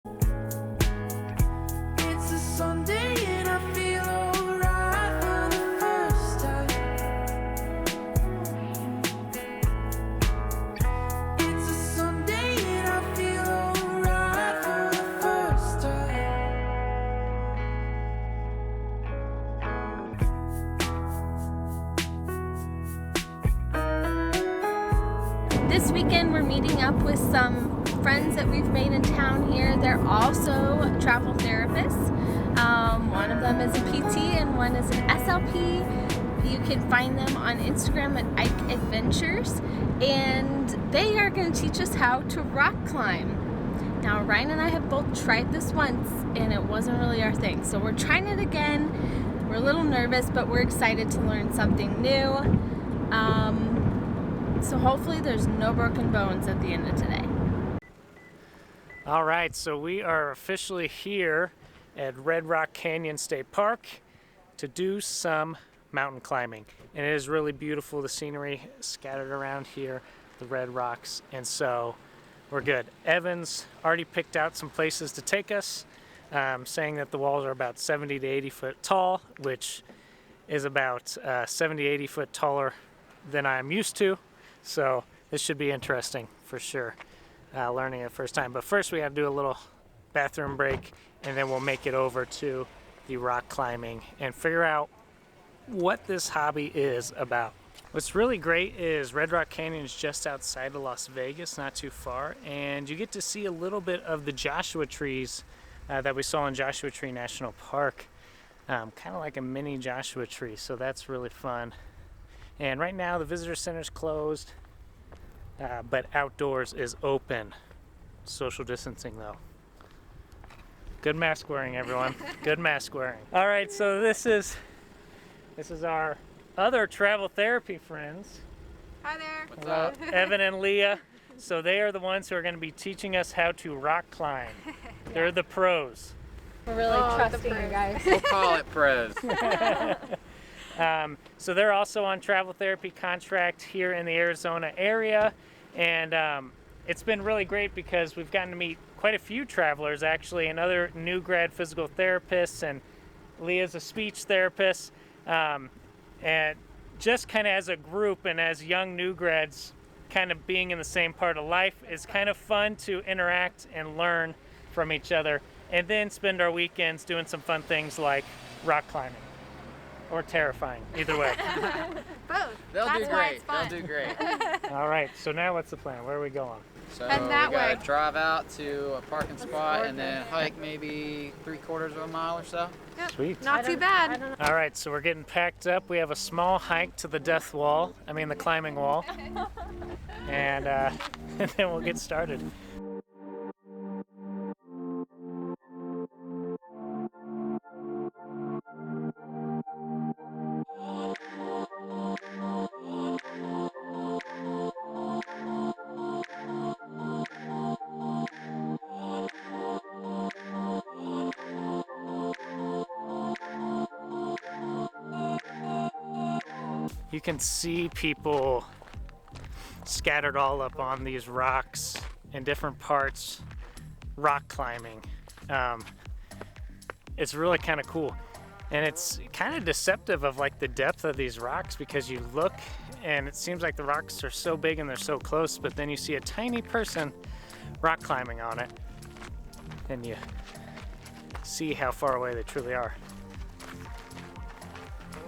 It's a Sunday and I feel alright for the first time. It's a Sunday and I feel alright for the first time. This weekend we're meeting up with some friends that we've made in town here. They're also travel therapists. One of them is a PT and one is an SLP. You can find them on Instagram at Ike Adventures, and they are going to teach us how to rock climb. Now Ryan and I have both tried this once and it wasn't really our thing, so we're trying it again. We're a little nervous, but we're excited to learn something new. So hopefully there's no broken bones at the end of today. All right, so we are officially here at Red Rock Canyon State Park to do some mountain climbing. And it is really beautiful, the scenery scattered around here, the red rocks, and so we're good. Evan's already picked out some places to take us, saying that the walls are about 70 to 80 foot tall, which is about 70, 80 foot taller than I'm used to. So this should be interesting for sure. Learning it the first time. But first we have to do a little bathroom break, and then we'll make it over to the rock climbing and figure out what this hobby is about. What's really great is Red Rock Canyon is just outside of Las Vegas, not too far, and you get to see a little bit of the Joshua trees that we saw in Joshua Tree National Park. Kind of like a mini Joshua tree, so that's really fun. And right now the visitor center is closed. But outdoors is open. Social distancing though. Good mask wearing, everyone. Good mask wearing. All right, so this is our other travel therapy friends. Hi there. What's up? Evan and Leah. So they are the ones who are going to be teaching us how to rock climb. They're the pros. We're really trusting you guys. We'll call it pros. So they're also on travel therapy contract here in the Arizona area, and it's been really great because we've gotten to meet quite a few travelers actually, and other new grad physical therapists, and Leah's a speech therapist, and just kind of as a group and as young new grads kind of being in the same part of life, it's kind of fun to interact and learn from each other, and then spend our weekends doing some fun things like rock climbing. Or terrifying, either way. Both. They'll do great. They'll do great. All right, so now what's the plan? Where are we going? So And that we gotta way. drive out to a parking spot and then hike maybe 3/4 of a mile or so. Yep. Sweet. Not too bad. All right, so we're getting packed up. We have a small hike to the death wall. I mean the climbing wall. And then we'll get started. You can see people scattered all up on these rocks in different parts, rock climbing. It's really kind of cool. And it's kind of deceptive of like the depth of these rocks, because you look and it seems like the rocks are so big and they're so close, but then you see a tiny person rock climbing on it and you see how far away they truly are.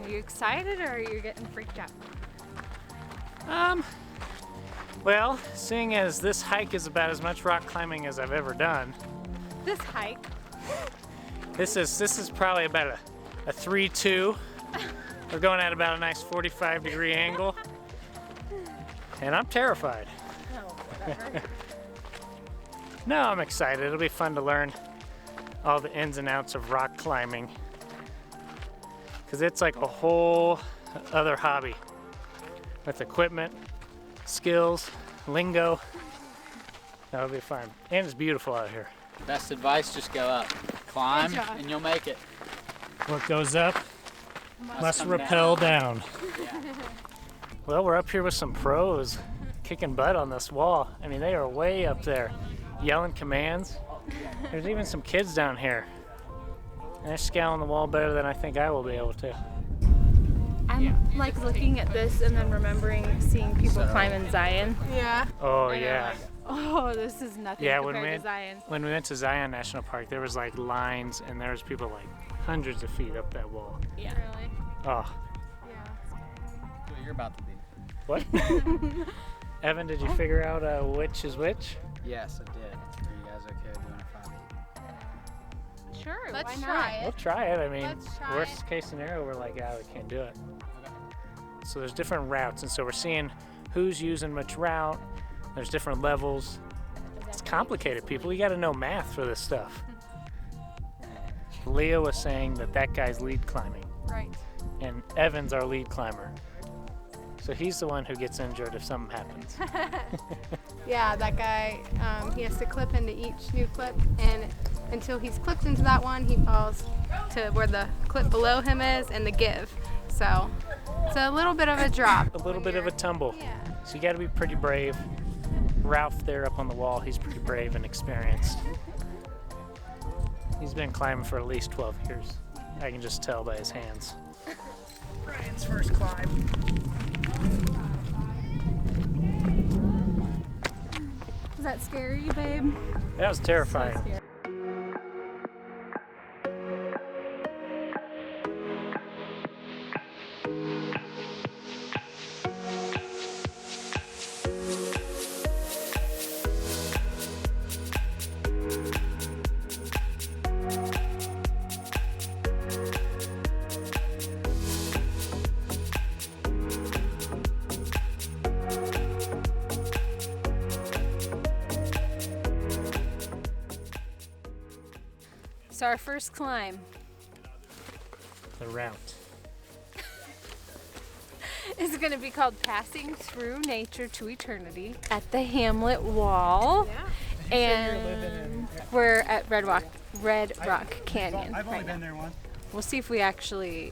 Are you excited or are you getting freaked out? Well, seeing as this hike is about as much rock climbing as I've ever done, This hike. this is probably about a 3-2. We're going at about a nice 45-degree angle, and I'm terrified. No, I'm excited. It'll be fun to learn all the ins and outs of rock climbing, because it's like a whole other hobby with equipment, skills, lingo. That'll be fun. And it's beautiful out here. Best advice, just go up. Climb Good job. and you'll make it. What goes up must come rappel down. Yeah. Well, we're up here with some pros kicking butt on this wall. I mean, they are way up there, yelling commands. There's even some kids down here. And they're scaling the wall better than I think I will be able to. I'm like looking at this and then remembering seeing people climb in Zion. Yeah. Oh And I'm yeah. like, oh, this is nothing Yeah, compared to Zion. when we went to Zion National Park, there was like lines and there was people like hundreds of feet up that wall. Yeah. Really? Oh, Yeah. That's what you're about to be. what? Evan, did you figure out which is which? Yes, I did. Are you guys okay doing a 5-8? Sure. Let's why not? try We'll try it. I mean, Let's try worst case scenario, we're like, we can't do it. So there's different routes, and so we're seeing who's using which route. There's different levels. It's complicated, people. You got to know math for this stuff. Leah was saying that guy's lead climbing, Right. and Evan's our lead climber. So he's the one who gets injured if something happens. Yeah, that guy, he has to clip into each new clip, and until he's clipped into that one, he falls to where the clip below him is and the give. So it's a little bit of a drop. A little bit of a tumble. Yeah. So you got to be pretty brave. Ralph there up on the wall, he's pretty brave and experienced. He's been climbing for at least 12 years. I can just tell by his hands. Brian's first climb. Is that scary, babe? That was terrifying. So scary. So our first climb The route. is going to be called Passing Through Nature to Eternity at the Hamlet Wall. Yeah. And we're at Red Rock Canyon I've only right now. been there once. We'll see if we actually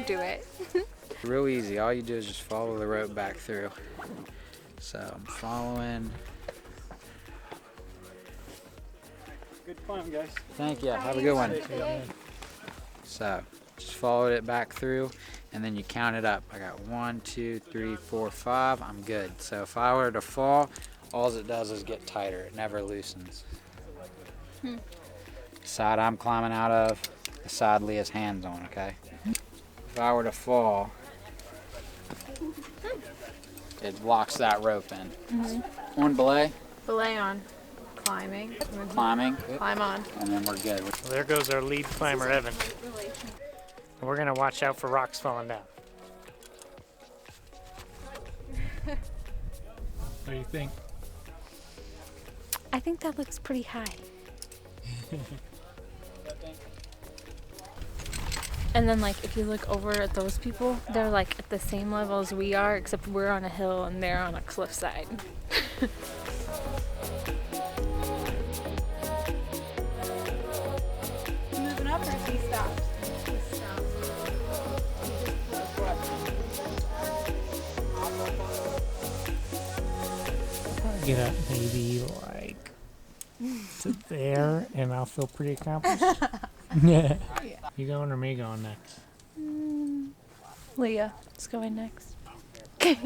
do it. Real easy. All you do is just follow the rope back through. So I'm following. Good climb, guys. Thank you. Have a good one. So just followed it back through, and then you count it up. I got 1, 2, 3, 4, 5. I'm good. So if I were to fall, all it does is get tighter. It never loosens. Side I'm climbing out of, the side Leah's hands on. Okay. If I were to fall, it locks that rope in. One belay, Belay on. Climbing. climbing, Climb on. and then we're good. Well, there goes our lead climber, Evan. And we're gonna watch out for rocks falling down. What do you think? I think that looks pretty high. And then like if you look over at those people, they're like at the same level as we are, except we're on a hill and they're on a cliffside. Moving up or is he stopped? Get up maybe like to there, and I'll feel pretty accomplished. Yeah. You going or me going next? Leah is going next. I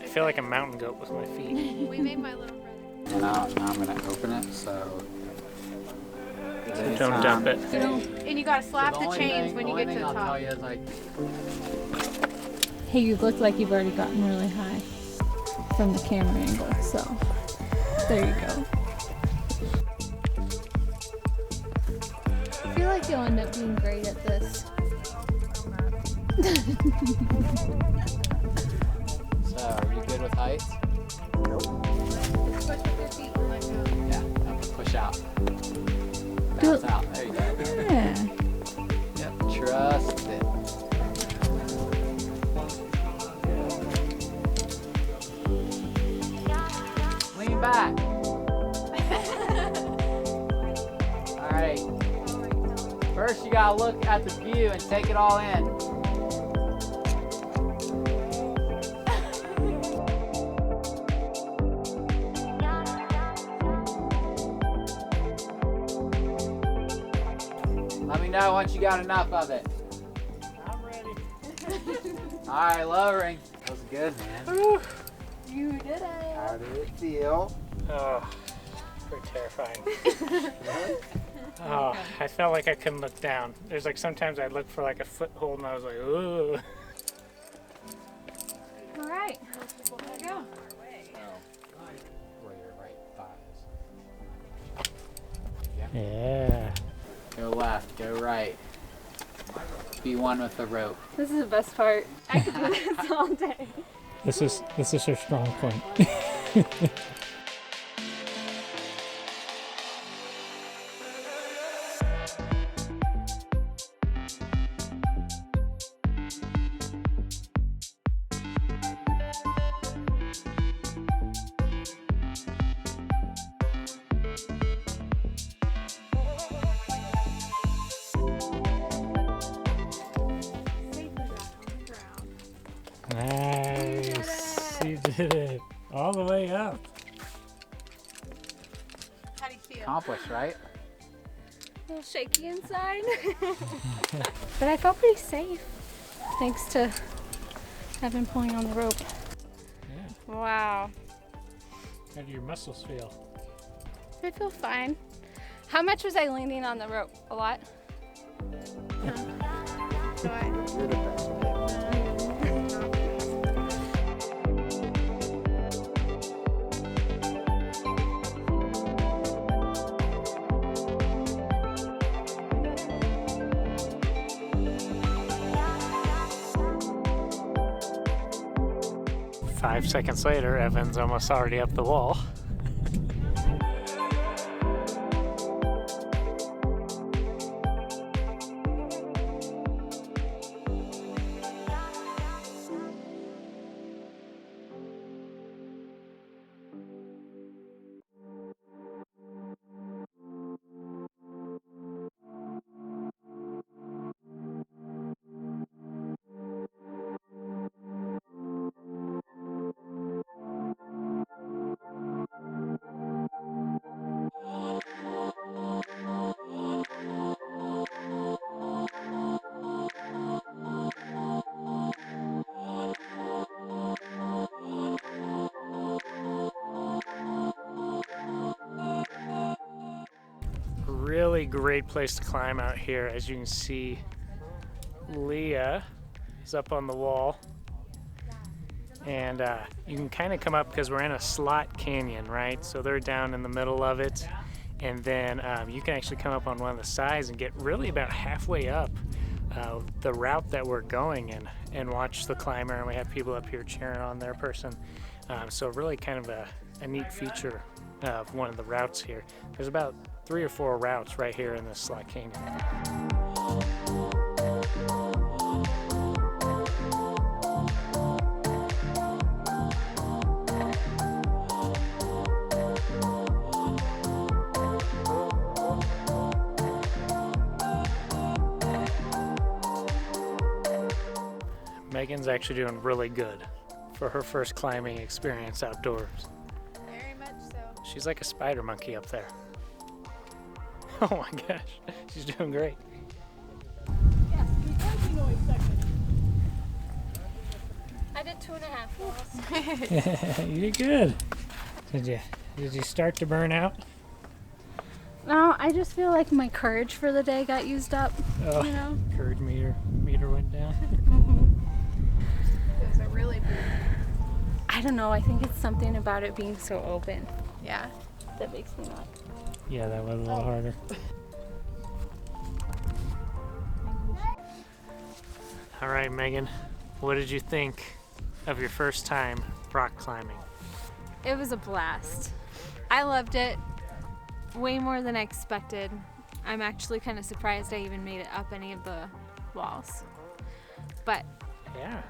feel like a mountain goat with my feet. We made my little brother. And now I'm gonna open it. So Don't dump it. And you gotta slap the chains when you get to the I'll top. tell you is like, Hey, you look like you've already gotten really high from the camera angle, so there you go. I feel like you'll end up being great at this. so are you good with heights? Push with your feet and let go. Yeah. Push out. Do Bounce it. out. There you go. Yeah. Yep. Trust it. Lean back. All right. First, you gotta look at the view and take it all in. Let me know once you got enough of it. I'm ready. All right, lowering. That was good, man. You did it. How did it feel? Oh, pretty terrifying. Oh, I felt like I couldn't look down. There's like sometimes I'd look for like a foothold and I was like, ooh. All right. There you go. Where your right thigh is. Yeah. Go left, go right. Be one with the rope. This is the best part. I could do this all day. This is her strong point. 'Nice. You did it. All the way up. How do you feel? Accomplished, right? A little shaky inside. But I felt pretty safe. Thanks to having pulling on the rope. Yeah. Wow. How do your muscles feel? I feel fine. How much was I leaning on the rope? A lot? You're the best. 5 seconds later, Evan's almost already up the wall. Really great place to climb out here. As you can see, Leah is up on the wall, and you can kind of come up because we're in a slot canyon, right? So they're down in the middle of it, and then you can actually come up on one of the sides and get really about halfway up the route that we're going in and watch the climber, and we have people up here cheering on their person. So really kind of a neat feature of one of the routes here. There's about 3 or 4 routes right here in this slot canyon. Megan's actually doing really good for her first climbing experience outdoors. Very much so. She's like a spider monkey up there. Oh my gosh, she's doing great. I did 2.5 walls. You did good. Did you start to burn out? No, I just feel like my courage for the day got used up. Oh, You know? courage meter went down. It was a really big. I don't know. I think it's something about it being so open Yeah. that makes me not. Yeah, that was a little harder. All right, Megan, what did you think of your first time rock climbing? It was a blast. I loved it way more than I expected. I'm actually kind of surprised I even made it up any of the walls. But Yeah,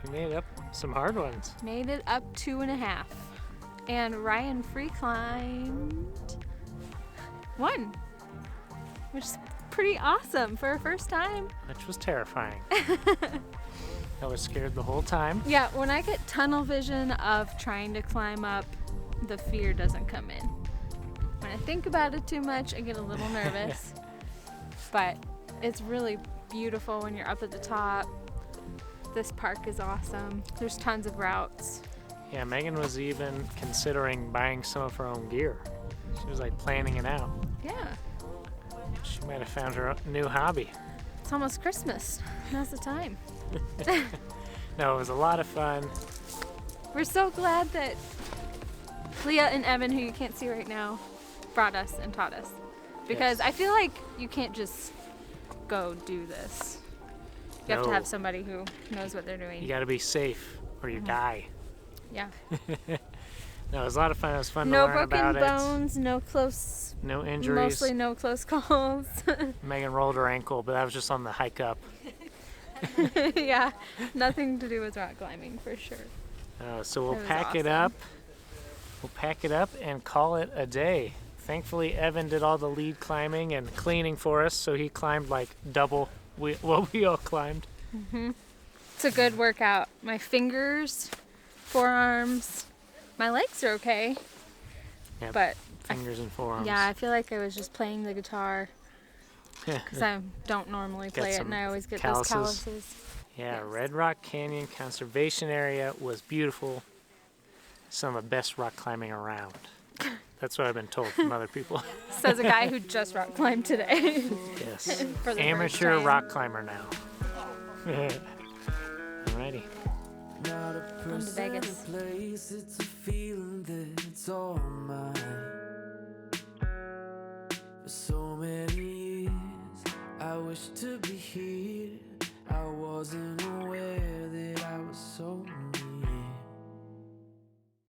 you made up some hard ones. made it up 2.5. And Ryan free climbed 1, which is pretty awesome for a first time. Which was terrifying. I was scared the whole time. Yeah, when I get tunnel vision of trying to climb up, the fear doesn't come in. When I think about it too much, I get a little nervous. But it's really beautiful when you're up at the top. This park is awesome. There's tons of routes. Yeah, Megan was even considering buying some of her own gear. She was like planning it out. Yeah, She might have found her new hobby. it's almost Christmas. Now's the time. No, it was a lot of fun. We're so glad that Leah and Evan, who you can't see right now, brought us and taught us. Because Yes. I feel like you can't just go do this. You have to No. have somebody who knows what they're doing. You got to be safe or you die. Yeah. No, it was a lot of fun. It was fun No to learn broken about bones, no close, it. No injuries. mostly no close calls. Megan rolled her ankle, but that was just on the hike up. Yeah, nothing to do with rock climbing for sure. So we'll That was pack it awesome. up. We'll pack it up and call it a day. Thankfully, Evan did all the lead climbing and cleaning for us, so he climbed like double what we all climbed. It's a good workout. My fingers, forearms, my legs are okay. Yep, But fingers and forearms. yeah, I feel like I was just playing the guitar because I don't normally Got play it, some and I always get calluses. those calluses. Yeah, Red Rock Canyon Conservation Area was beautiful. Some of the best rock climbing around. That's what I've been told from other people. Says a guy who just rock climbed today. Yes. For the Amateur first time. rock climber now. Alrighty. Not a person, Vegas. a place, it's a feeling that